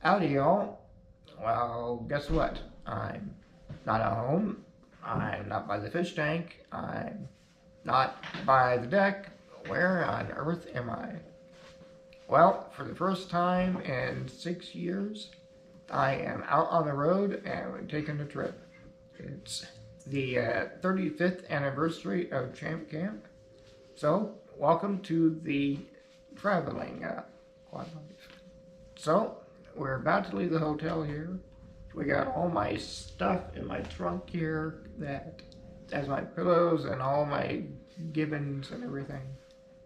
Howdy, y'all. Well, guess what? I'm not at home. I'm not by the fish tank. I'm not by the deck. Where on earth am I? Well, for the first time in 6 years, I am out on the road and we're taking a trip. It's the 35th anniversary of Champ Camp. So, welcome to the traveling quad life. So, we're about to leave the hotel here. We got all my stuff in my trunk here that has my pillows and all my gibbons and everything.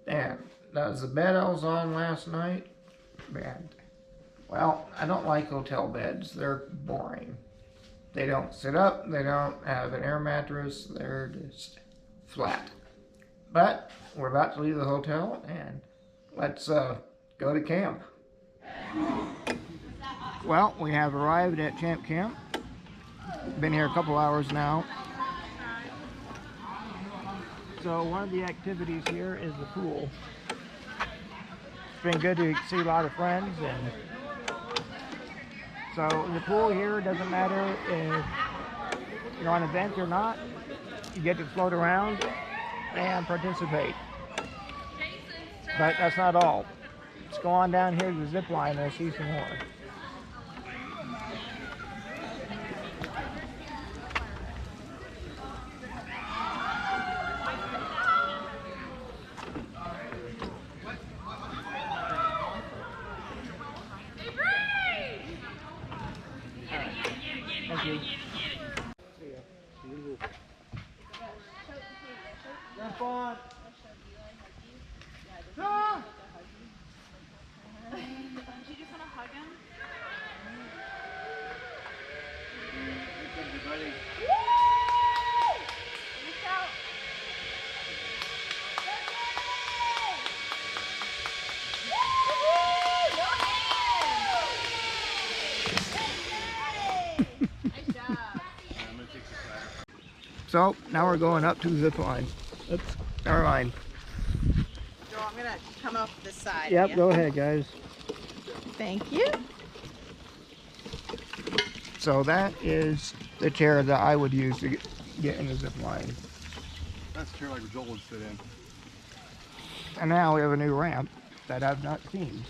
And that was the bed I was on last night. And, well, I don't like hotel beds. They're boring. They don't sit up. They don't have an air mattress. They're just flat. But we're about to leave the hotel and let's go to camp. Well, we have arrived at Champ Camp. Been here a couple hours now. So one of the activities here is the pool. It's been good to see a lot of friends, and so the pool here doesn't matter if you're on event or not. You get to float around and participate. But that's not all. Let's go on down here to the zip line and see some more. Thank you. See ya. Have fun. Ah! Do you just want to hug him? Everybody. Woo! Reach out. Woo! No hands! Nice job. So now we're going up to the zip line. Oops, never mind. So I'm gonna come off this side. Yep, yeah? go ahead, guys. Thank you. So that is the chair that I would use to get in the zip line. That's a chair like Joel would sit in. And now we have a new ramp that I've not seen.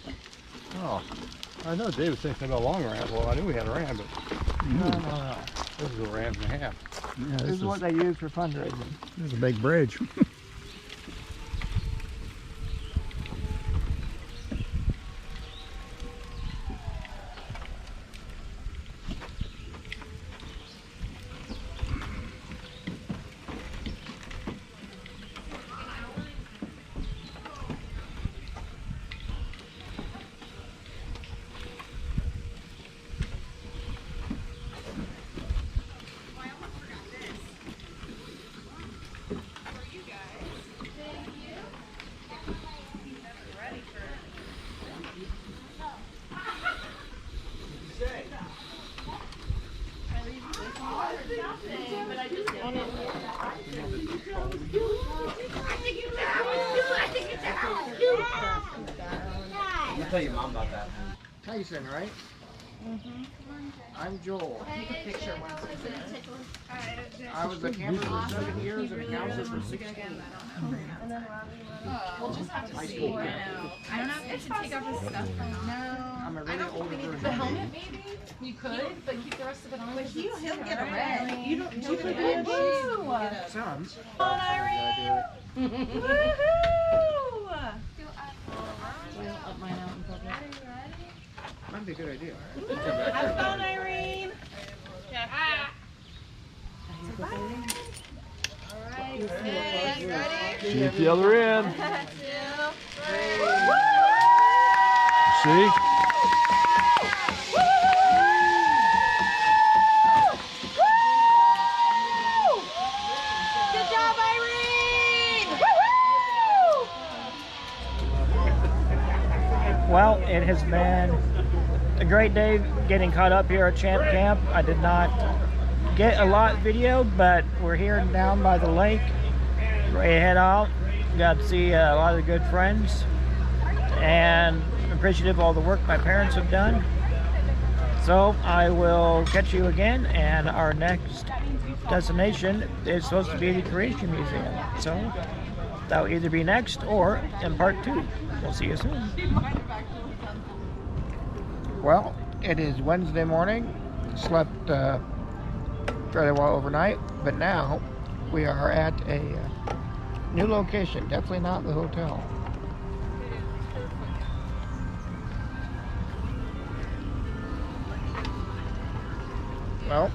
Oh, I know Dave was thinking about a long ramp. Well, I knew we had a ramp, but No. this is a ramp and a half. Yeah, This is what they use for fundraising. this is a big bridge. I'll tell your mom about that. Tyson, right? I'm Joel. Take a picture once. I was a camper for 7 years and a counselor for 16. We'll just have to High see. school. I don't know if I should take off his stuff or not. No. I'm a really older version. The helmet, maybe? You could, but keep the rest of it on. But he'll get a red. You don't do the red shoes. Sounds. Come on, Irene. Woohoo! Up mine out in public. Might be a good idea. Have fun, Irene. Yeah. Alright, ready? See you at the other end. 2, 3. See? Good job, Irene! Well, it has been a great day getting caught up here at Champ Camp. I did not get a lot videoed, but we're here down by the lake, ready to head out. Got to see a lot of the good friends, and appreciative of all the work my parents have done. So I will catch you again, and our next destination is supposed to be the Creation Museum. So that will either be next or in part 2. We'll see you soon. Well, it is Wednesday morning. Slept fairly well overnight, but now we are at a new location. Definitely not the hotel. Well,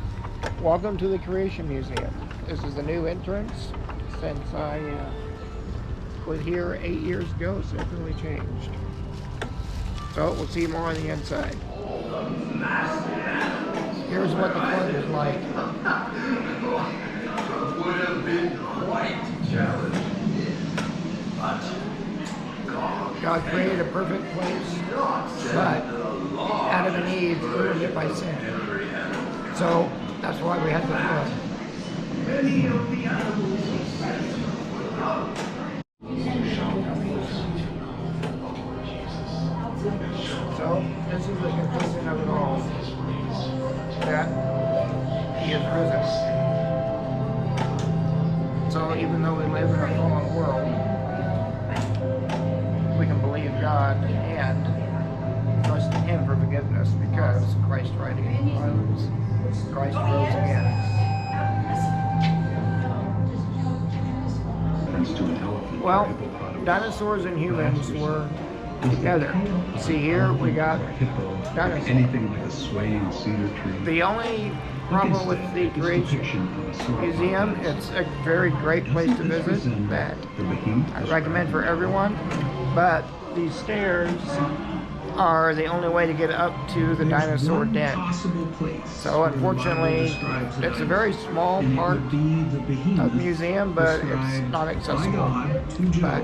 welcome to the Creation Museum. This is the new entrance since I was here 8 years ago, so it's really changed. So we'll see more on the inside. Here's what the front is like. Would have been quite challenging, but God created a perfect place, but Adam and Eve ruined it by sin. So that's why we had the flood. many of the animals So this is the conclusion of it all. That he is risen. So even though we live in a fallen world, we can believe God and trust in Him for forgiveness because Christ rose again. Well, dinosaurs and humans were together. See here, we got dinosaurs. Anything like a swaying cedar tree. The only problem with the Creation Museum, it's a very great place to visit that I recommend for everyone, but these stairs are the only way to get up to the dinosaur den. So unfortunately, it's a very small part of the museum, but it's not accessible. But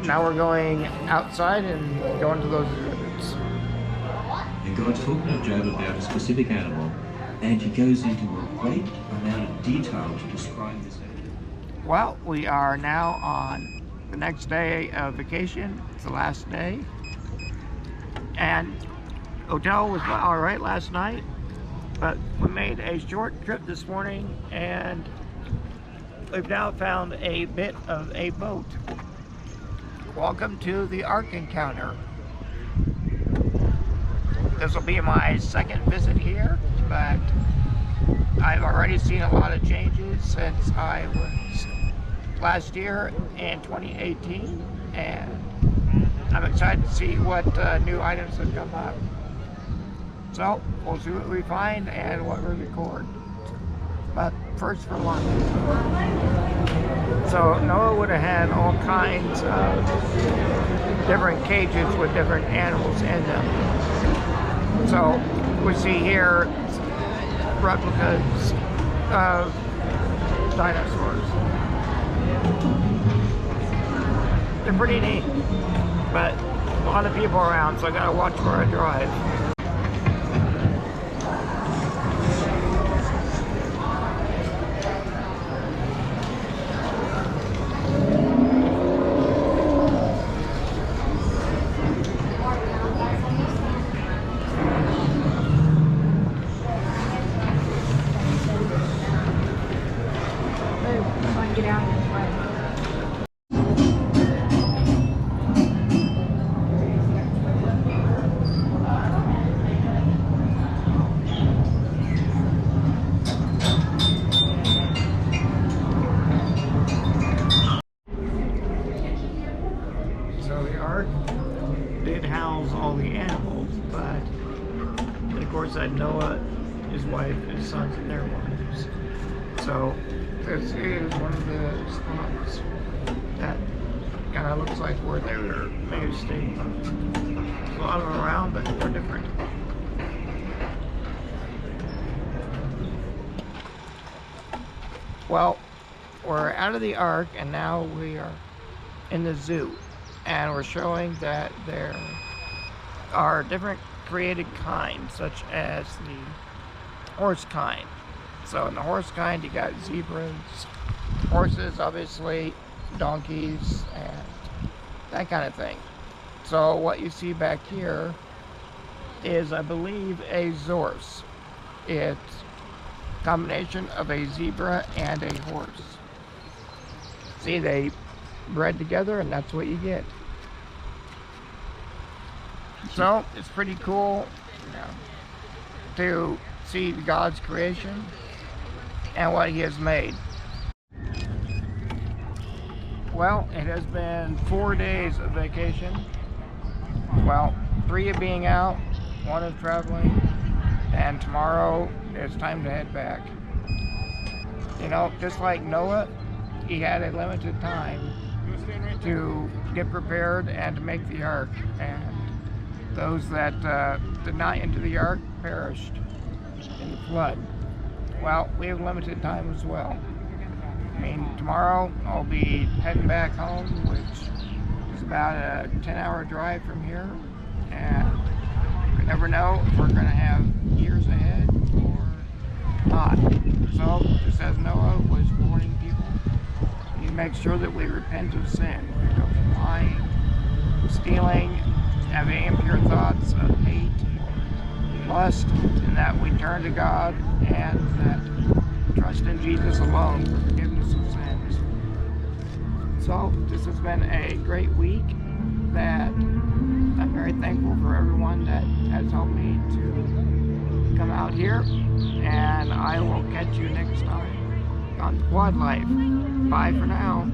now we're going outside and going to those exhibits. And God's talking to Job about a specific animal, and he goes into a great amount of detail to describe this animal. Well, we are now on the next day of vacation. It's the last day. And hotel was all right last night, but we made a short trip this morning, and we've now found a bit of a boat. Welcome to the Ark Encounter. This will be my second visit here, but I've already seen a lot of changes since I was last year in 2018, and I'm excited to see what new items have come up. So we'll see what we find and what we record. But first for lunch. So Noah would have had all kinds of different cages with different animals in them. So we see here replicas of dinosaurs. They're pretty neat, but a lot of people around, so I gotta watch where I drive. Get out this way. So the Ark did house all the animals, but of course had Noah, his wife, his sons, and their wives. So this is one of the spots that kind of looks like where they were maybe staying. A lot of them around, but they're different. Well, we're out of the Ark, and now we are in the zoo, and we're showing that there are different created kinds, such as the horse kind. So in the horse kind, you got zebras, horses, obviously, donkeys, and that kind of thing. So what you see back here is, I believe, a zorse. It's a combination of a zebra and a horse. See, they bred together and that's what you get. So it's pretty cool, you know, to see God's creation and what he has made. Well, it has been 4 days of vacation. Well, 3 of being out, 1 of traveling, and tomorrow it's time to head back. You know, just like Noah, he had a limited time to get prepared and to make the ark, and those that did not enter the ark perished in the flood. Well, we have limited time as well. I mean, tomorrow I'll be heading back home, which is about a 10-hour drive from here, and we never know if we're going to have years ahead or not. So, just as Noah was warning people, you make sure that we repent of sin. You know, from lying, stealing, having impure thoughts of hate, lust, and that we turn to God and that trust in Jesus alone for forgiveness of sins. So this has been a great week that I'm very thankful for everyone that has helped me to come out here, and I will catch you next time on Quad Life. Bye for now.